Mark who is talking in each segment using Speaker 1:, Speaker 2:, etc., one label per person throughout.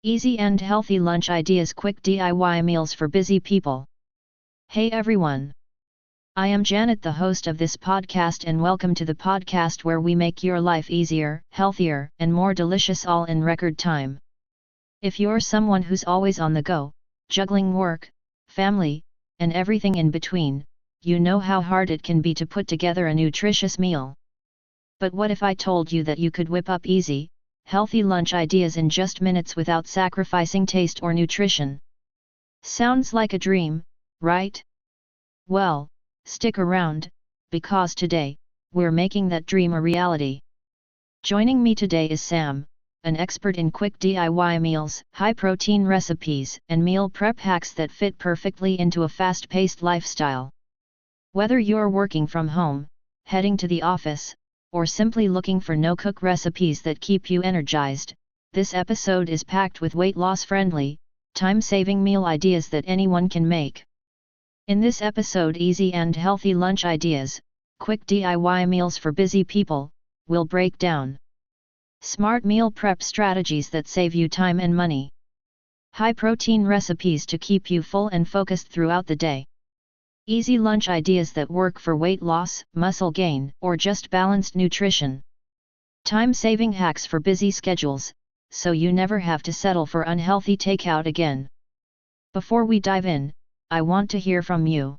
Speaker 1: Easy and healthy lunch ideas, quick DIY meals for busy people. Hey everyone! I am Janet, the host of this podcast, and welcome to the podcast where we make your life easier, healthier, and more delicious, all in record time. If you're someone who's always on the go, juggling work, family, and everything in between, you know how hard it can be to put together a nutritious meal. But what if I told you that you could whip up easy, healthy lunch ideas in just minutes without sacrificing taste or nutrition? Sounds like a dream, right? Well, stick around, because today, we're making that dream a reality. Joining me today is Sam, an expert in quick DIY meals, high-protein recipes, and meal prep hacks that fit perfectly into a fast-paced lifestyle. Whether you're working from home, heading to the office, or simply looking for no-cook recipes that keep you energized, this episode is packed with weight-loss-friendly, time-saving meal ideas that anyone can make. In this episode, Easy and Healthy Lunch Ideas, Quick DIY Meals for Busy People, we'll break down smart meal prep strategies that save you time and money, high-protein recipes to keep you full and focused throughout the day, easy lunch ideas that work for weight loss, muscle gain, or just balanced nutrition, time-saving hacks for busy schedules, so you never have to settle for unhealthy takeout again. Before we dive in, I want to hear from you.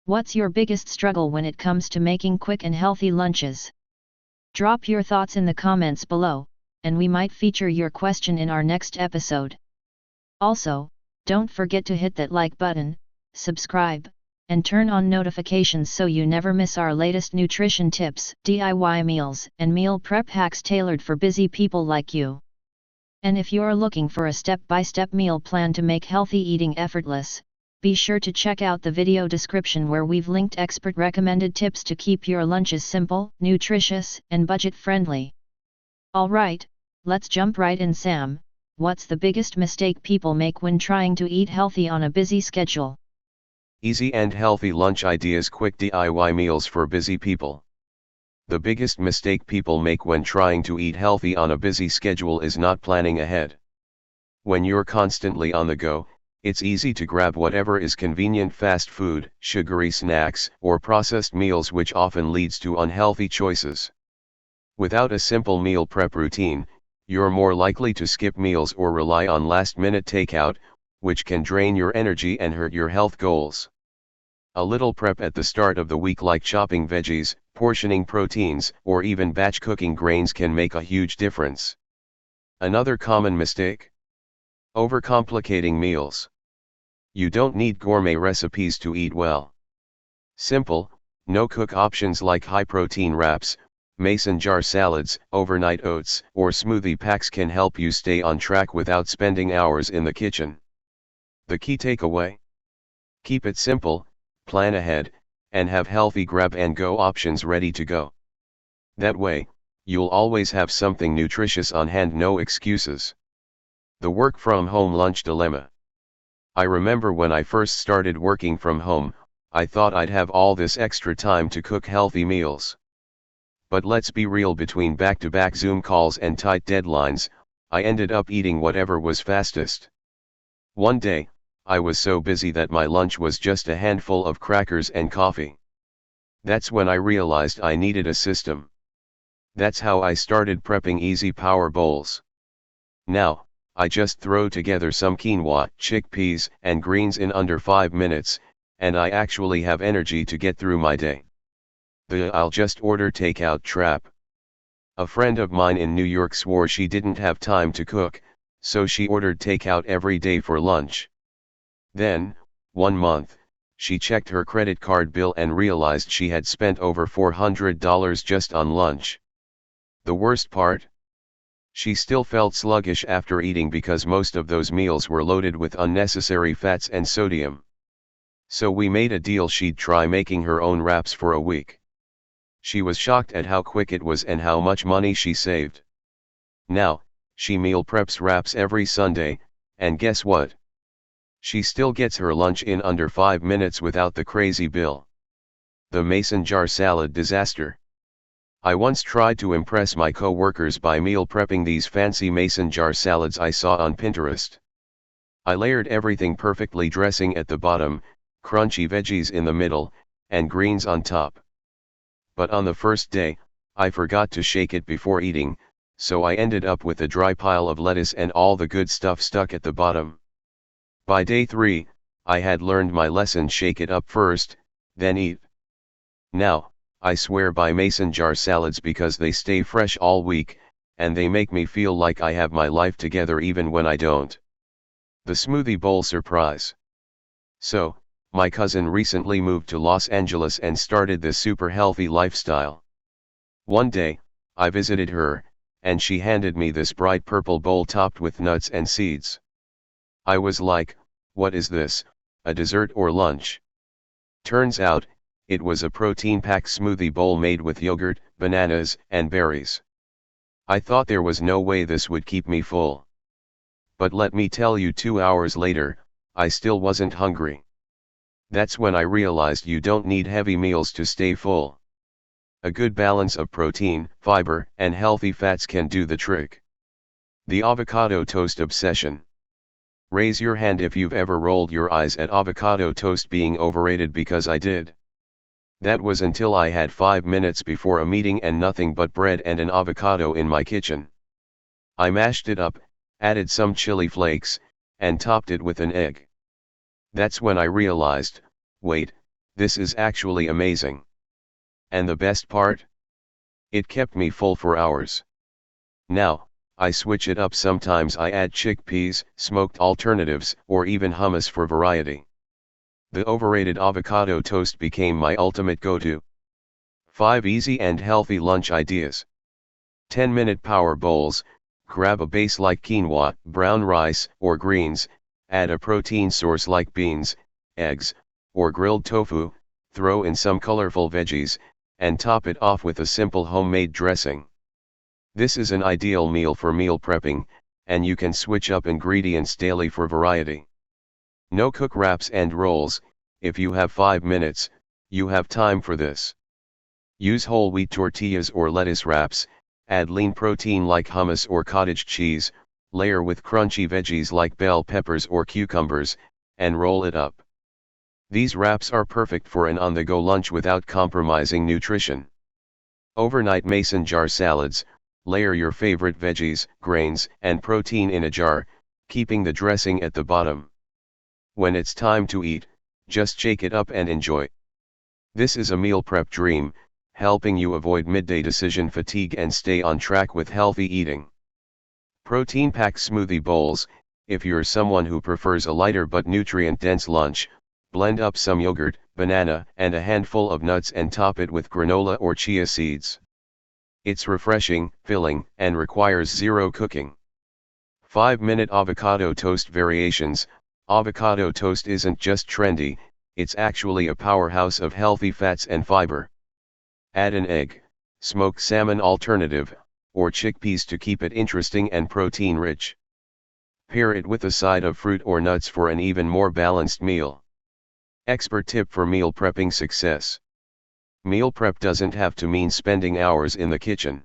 Speaker 1: What's your biggest struggle when it comes to making quick and healthy lunches? Drop your thoughts in the comments below, and we might feature your question in our next episode. Also, don't forget to hit that like button, subscribe, and turn on notifications so you never miss our latest nutrition tips, DIY meals, and meal prep hacks tailored for busy people like you. And if you're looking for a step-by-step meal plan to make healthy eating effortless, be sure to check out the video description where we've linked expert-recommended tips to keep your lunches simple, nutritious, and budget-friendly. Alright, let's jump right in. Sam, what's the biggest mistake people make when trying to eat healthy on a busy schedule?
Speaker 2: Easy and healthy lunch ideas, quick DIY meals for busy people. The biggest mistake people make when trying to eat healthy on a busy schedule is not planning ahead. When you're constantly on the go, it's easy to grab whatever is convenient: fast food, sugary snacks, or processed meals, which often leads to unhealthy choices. Without a simple meal prep routine, you're more likely to skip meals or rely on last-minute takeout, which can drain your energy and hurt your health goals. A little prep at the start of the week, like chopping veggies, portioning proteins, or even batch cooking grains, can make a huge difference. Another common mistake: overcomplicating meals. You don't need gourmet recipes to eat well. Simple, no-cook options like high-protein wraps, mason jar salads, overnight oats, or smoothie packs can help you stay on track without spending hours in the kitchen. The key takeaway: keep it simple, plan ahead, and have healthy grab-and-go options ready to go. That way, you'll always have something nutritious on hand. No excuses. The work-from-home lunch dilemma. I remember when I first started working from home, I thought I'd have all this extra time to cook healthy meals. But let's be real, between back-to-back Zoom calls and tight deadlines, I ended up eating whatever was fastest. One day, I was so busy that my lunch was just a handful of crackers and coffee. That's when I realized I needed a system. That's how I started prepping easy power bowls. Now, I just throw together some quinoa, chickpeas, and greens in under 5 minutes, and I actually have energy to get through my day. The "I'll just order takeout" trap. A friend of mine in New York swore she didn't have time to cook, so she ordered takeout every day for lunch. Then, one month, she checked her credit card bill and realized she had spent over $400 just on lunch. The worst part? She still felt sluggish after eating because most of those meals were loaded with unnecessary fats and sodium. So we made a deal: she'd try making her own wraps for a week. She was shocked at how quick it was and how much money she saved. Now, she meal preps wraps every Sunday, and guess what? She still gets her lunch in under 5 minutes without the crazy bill. The mason jar salad disaster. I once tried to impress my co-workers by meal prepping these fancy mason jar salads I saw on Pinterest. I layered everything perfectly, dressing at the bottom, crunchy veggies in the middle, and greens on top. But on the first day, I forgot to shake it before eating, so I ended up with a dry pile of lettuce and all the good stuff stuck at the bottom. By day 3, I had learned my lesson: shake it up first, then eat. Now, I swear by mason jar salads because they stay fresh all week, and they make me feel like I have my life together even when I don't. The smoothie bowl surprise. So, my cousin recently moved to Los Angeles and started this super healthy lifestyle. One day, I visited her, and she handed me this bright purple bowl topped with nuts and seeds. I was like, what is this, a dessert or lunch? Turns out, it was a protein-packed smoothie bowl made with yogurt, bananas, and berries. I thought there was no way this would keep me full. But let me tell you, 2 hours later, I still wasn't hungry. That's when I realized you don't need heavy meals to stay full. A good balance of protein, fiber, and healthy fats can do the trick. The avocado toast obsession. Raise your hand if you've ever rolled your eyes at avocado toast being overrated, because I did. That was until I had 5 minutes before a meeting and nothing but bread and an avocado in my kitchen. I mashed it up, added some chili flakes, and topped it with an egg. That's when I realized, wait, this is actually amazing. And the best part? It kept me full for hours. Now, I switch it up. Sometimes I add chickpeas, smoked alternatives, or even hummus for variety. The overrated avocado toast became my ultimate go-to. 5 easy and healthy lunch ideas. 10-minute power bowls. Grab a base like quinoa, brown rice, or greens, add a protein source like beans, eggs, or grilled tofu, throw in some colorful veggies, and top it off with a simple homemade dressing. This is an ideal meal for meal prepping, and you can switch up ingredients daily for variety. No cook wraps and rolls. If you have 5 minutes, you have time for this. Use whole wheat tortillas or lettuce wraps, add lean protein like hummus or cottage cheese, layer with crunchy veggies like bell peppers or cucumbers, and roll it up. These wraps are perfect for an on-the-go lunch without compromising nutrition. Overnight mason jar salads. Layer your favorite veggies, grains, and protein in a jar, keeping the dressing at the bottom. When it's time to eat, just shake it up and enjoy. This is a meal prep dream, helping you avoid midday decision fatigue and stay on track with healthy eating. Protein-packed smoothie bowls. If you're someone who prefers a lighter but nutrient-dense lunch, blend up some yogurt, banana, and a handful of nuts and top it with granola or chia seeds. It's refreshing, filling, and requires zero cooking. 5-minute avocado toast variations. Avocado toast isn't just trendy, it's actually a powerhouse of healthy fats and fiber. Add an egg, smoked salmon alternative, or chickpeas to keep it interesting and protein-rich. Pair it with a side of fruit or nuts for an even more balanced meal. Expert tip for meal prepping success. Meal prep doesn't have to mean spending hours in the kitchen.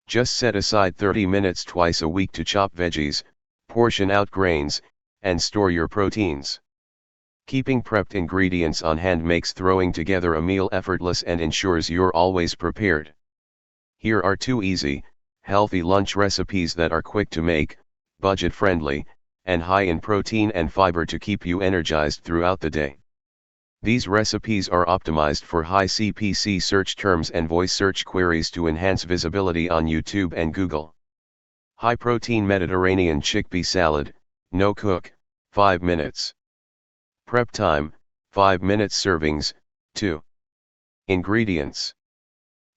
Speaker 2: Just set aside 30 minutes twice a week to chop veggies, portion out grains, and store your proteins. Keeping prepped ingredients on hand makes throwing together a meal effortless and ensures you're always prepared. Here are 2 easy, healthy lunch recipes that are quick to make, budget-friendly, and high in protein and fiber to keep you energized throughout the day. These recipes are optimized for high CPC search terms and voice search queries to enhance visibility on YouTube and Google. High-protein Mediterranean chickpea salad, no cook, 5 minutes. Prep time, 5 minutes. Servings, 2. Ingredients.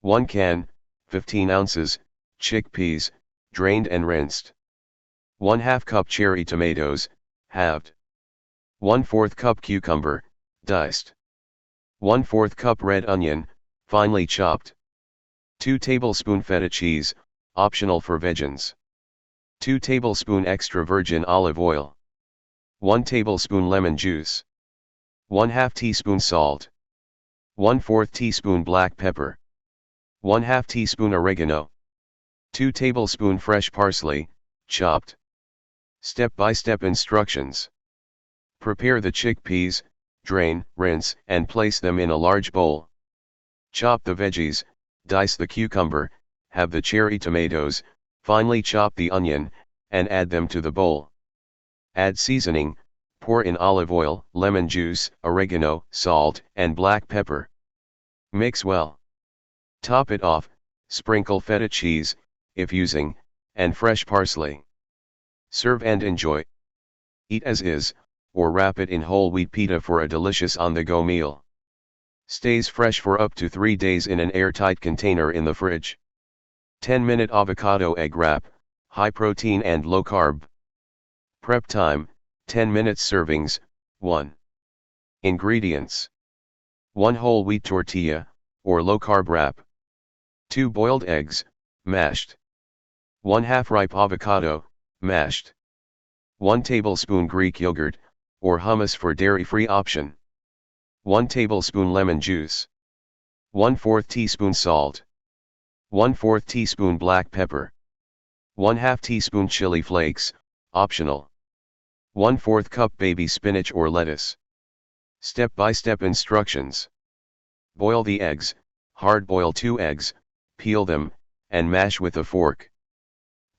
Speaker 2: 1 can, 15 ounces, chickpeas, drained and rinsed. 1/2 cup cherry tomatoes, halved. 1/4 cup cucumber, diced. 1/4 cup red onion, finely chopped. 2 tablespoon feta cheese, optional for vegans. 2 tablespoon extra virgin olive oil. 1 tablespoon lemon juice. 1/2 teaspoon salt. 1/4 teaspoon black pepper. 1/2 teaspoon oregano. 2 tablespoon fresh parsley, chopped. Step-by-step instructions. Prepare the chickpeas, drain, rinse, and place them in a large bowl. Chop the veggies, dice the cucumber, have the cherry tomatoes, finely chop the onion, and add them to the bowl. Add seasoning, pour in olive oil, lemon juice, oregano, salt, and black pepper. Mix well. Top it off, sprinkle feta cheese, if using, and fresh parsley. Serve and enjoy. Eat as is, or wrap it in whole wheat pita for a delicious on-the-go meal. Stays fresh for up to 3 days in an airtight container in the fridge. 10-minute avocado egg wrap, high protein and low carb. Prep time, 10 minutes. Servings, 1. Ingredients: 1 whole wheat tortilla, or low carb wrap. 2 boiled eggs, mashed. 1/2 ripe avocado, mashed. 1 tablespoon Greek yogurt, or hummus for dairy-free option. 1 tablespoon lemon juice. 1/4 teaspoon salt. 1/4 teaspoon black pepper. 1/2 teaspoon chili flakes, optional. 1/4 cup baby spinach or lettuce. Step-by-step instructions. Boil the eggs, hard boil 2 eggs, peel them, and mash with a fork.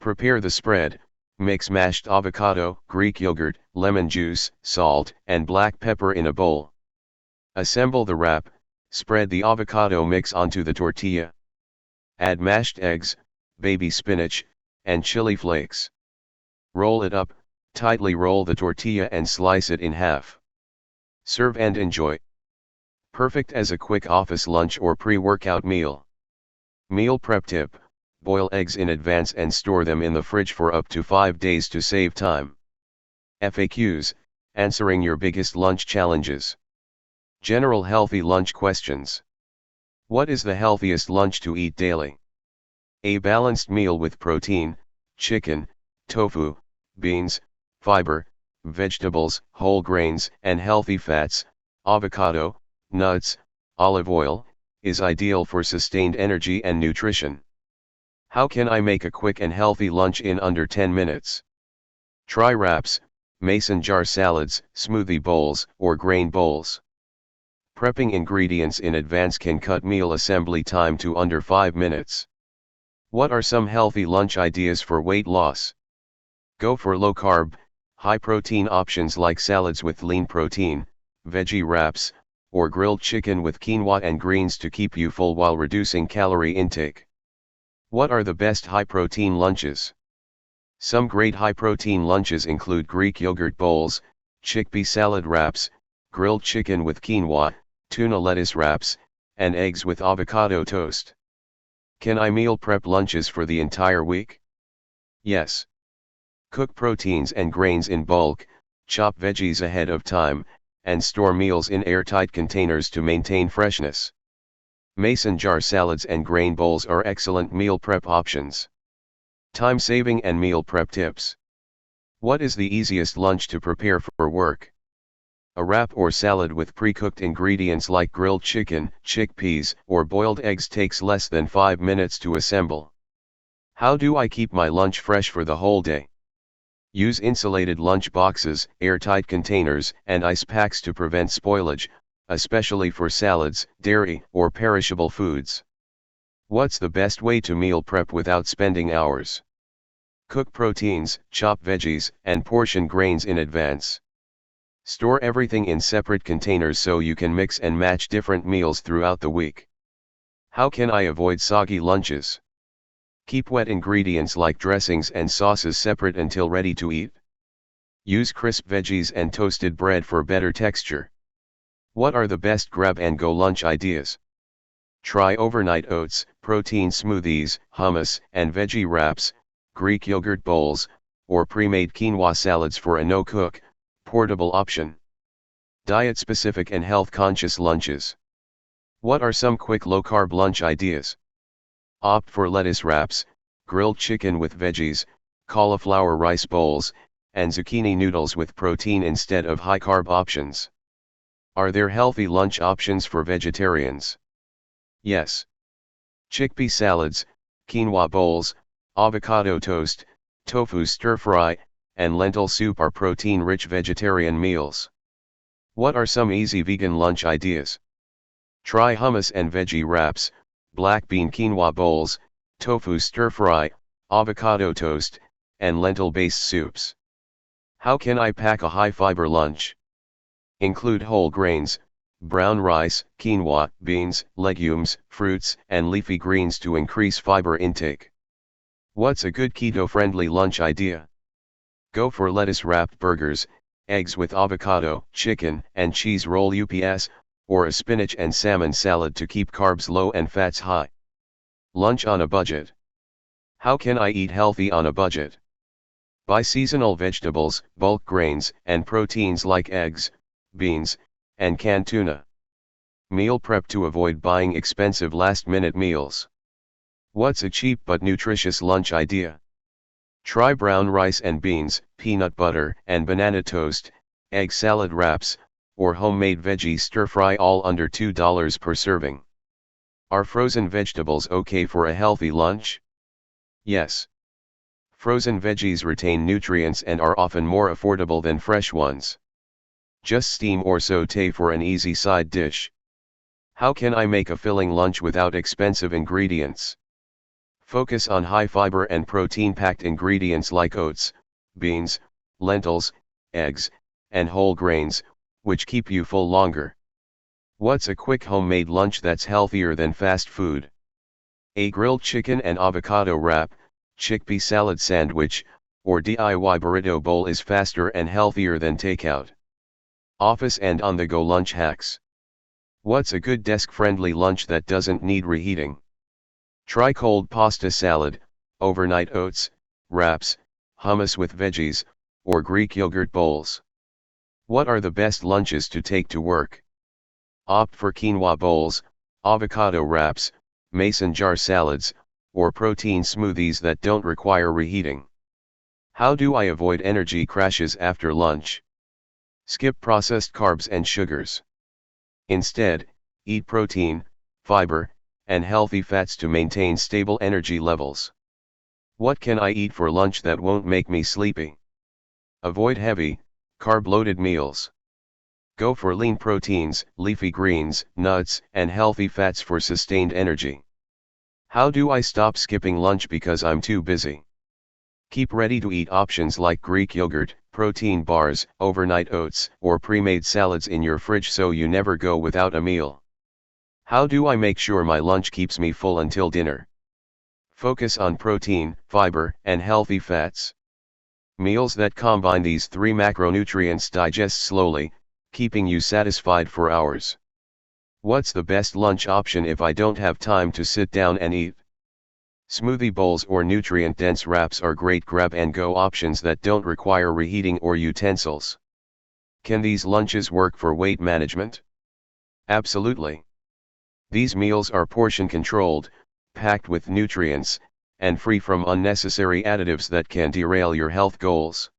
Speaker 2: Prepare the spread, mix mashed avocado, Greek yogurt, lemon juice, salt, and black pepper in a bowl. Assemble the wrap, spread the avocado mix onto the tortilla. Add mashed eggs, baby spinach, and chili flakes. Roll it up, tightly roll the tortilla and slice it in half. Serve and enjoy. Perfect as a quick office lunch or pre-workout meal. Meal prep tip: boil eggs in advance and store them in the fridge for up to 5 days to save time. FAQs: answering your biggest lunch challenges. General healthy lunch questions. What is the healthiest lunch to eat daily? A balanced meal with protein, chicken, tofu, beans, fiber, vegetables, whole grains, and healthy fats, avocado, nuts, olive oil, is ideal for sustained energy and nutrition. How can I make a quick and healthy lunch in under 10 minutes? Try wraps, mason jar salads, smoothie bowls, or grain bowls. Prepping ingredients in advance can cut meal assembly time to under 5 minutes. What are some healthy lunch ideas for weight loss? Go for low carb, high protein options like salads with lean protein, veggie wraps, or grilled chicken with quinoa and greens to keep you full while reducing calorie intake. What are the best high protein lunches? Some great high protein lunches include Greek yogurt bowls, chickpea salad wraps, grilled chicken with quinoa, tuna lettuce wraps, and eggs with avocado toast. Can I meal prep lunches for the entire week? Yes. Cook proteins and grains in bulk, chop veggies ahead of time, and store meals in airtight containers to maintain freshness. Mason jar salads and grain bowls are excellent meal prep options. Time saving and meal prep tips. What is the easiest lunch to prepare for work? A wrap or salad with pre-cooked ingredients like grilled chicken, chickpeas, or boiled eggs takes less than 5 minutes to assemble. How do I keep my lunch fresh for the whole day? Use insulated lunch boxes, airtight containers, and ice packs to prevent spoilage, especially for salads, dairy, or perishable foods. What's the best way to meal prep without spending hours? Cook proteins, chop veggies, and portion grains in advance. Store everything in separate containers so you can mix and match different meals throughout the week. How can I avoid soggy lunches? Keep wet ingredients like dressings and sauces separate until ready to eat. Use crisp veggies and toasted bread for better texture. What are the best grab-and-go lunch ideas? Try overnight oats, protein smoothies, hummus, and veggie wraps, Greek yogurt bowls, or pre-made quinoa salads for a no-cook, portable option. Diet-specific and health-conscious lunches. What are some quick low-carb lunch ideas? Opt for lettuce wraps, grilled chicken with veggies, cauliflower rice bowls, and zucchini noodles with protein instead of high-carb options. Are there healthy lunch options for vegetarians? Yes. chickpea salads, quinoa bowls, avocado toast, tofu stir-fry, and lentil soup are protein-rich vegetarian meals. What are some easy vegan lunch ideas? Try hummus and veggie wraps, black bean quinoa bowls, tofu stir-fry, avocado toast, and lentil-based soups. How can I pack a high-fiber lunch? Include whole grains, brown rice, quinoa, beans, legumes, fruits, and leafy greens to increase fiber intake. What's a good keto-friendly lunch idea? Go for lettuce-wrapped burgers, eggs with avocado, chicken, and cheese roll UPS, or a spinach and salmon salad to keep carbs low and fats high. Lunch on a budget. How can I eat healthy on a budget? Buy seasonal vegetables, bulk grains, and proteins like eggs, beans, and canned tuna. Meal prep to avoid buying expensive last-minute meals. What's a cheap but nutritious lunch idea? Try brown rice and beans, peanut butter and banana toast, egg salad wraps, or homemade veggie stir-fry, all under $2 per serving. Are frozen vegetables okay for a healthy lunch? Yes. Frozen veggies retain nutrients and are often more affordable than fresh ones. Just steam or sauté for an easy side dish. How can I make a filling lunch without expensive ingredients? Focus on high-fiber and protein-packed ingredients like oats, beans, lentils, eggs, and whole grains, which keep you full longer. What's a quick homemade lunch that's healthier than fast food? A grilled chicken and avocado wrap, chickpea salad sandwich, or DIY burrito bowl is faster and healthier than takeout. Office and on-the-go lunch hacks. What's a good desk-friendly lunch that doesn't need reheating? Try cold pasta salad, overnight oats, wraps, hummus with veggies, or Greek yogurt bowls. What are the best lunches to take to work? Opt for quinoa bowls, avocado wraps, mason jar salads, or protein smoothies that don't require reheating. How do I avoid energy crashes after lunch? Skip processed carbs and sugars. Instead, eat protein, fiber, and healthy fats to maintain stable energy levels. What can I eat for lunch that won't make me sleepy? Avoid heavy, carb-loaded meals. Go for lean proteins, leafy greens, nuts, and healthy fats for sustained energy. How do I stop skipping lunch because I'm too busy? Keep ready-to-eat options like Greek yogurt, protein bars, overnight oats, or pre-made salads in your fridge so you never go without a meal. How do I make sure my lunch keeps me full until dinner? Focus on protein, fiber, and healthy fats. Meals that combine these three macronutrients digest slowly, keeping you satisfied for hours. What's the best lunch option if I don't have time to sit down and eat? Smoothie bowls or nutrient-dense wraps are great grab-and-go options that don't require reheating or utensils. Can these lunches work for weight management? Absolutely. These meals are portion-controlled, packed with nutrients, and free from unnecessary additives that can derail your health goals.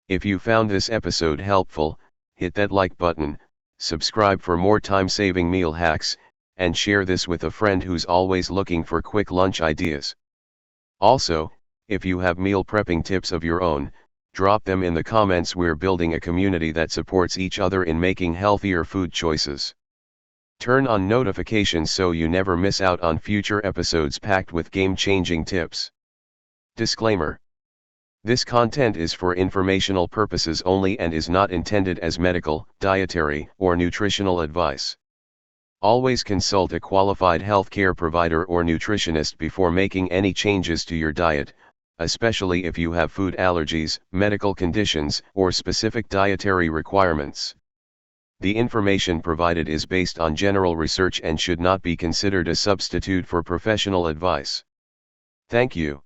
Speaker 2: If you found this episode helpful, hit that like button, subscribe for more time-saving meal hacks, and share this with a friend who's always looking for quick lunch ideas. Also, if you have meal prepping tips of your own, drop them in the comments. We're building a community that supports each other in making healthier food choices. Turn on notifications so you never miss out on future episodes packed with game-changing tips. Disclaimer: this content is for informational purposes only and is not intended as medical, dietary, or nutritional advice. Always consult a qualified healthcare provider or nutritionist before making any changes to your diet, especially if you have food allergies, medical conditions, or specific dietary requirements. The information provided is based on general research and should not be considered a substitute for professional advice. Thank you.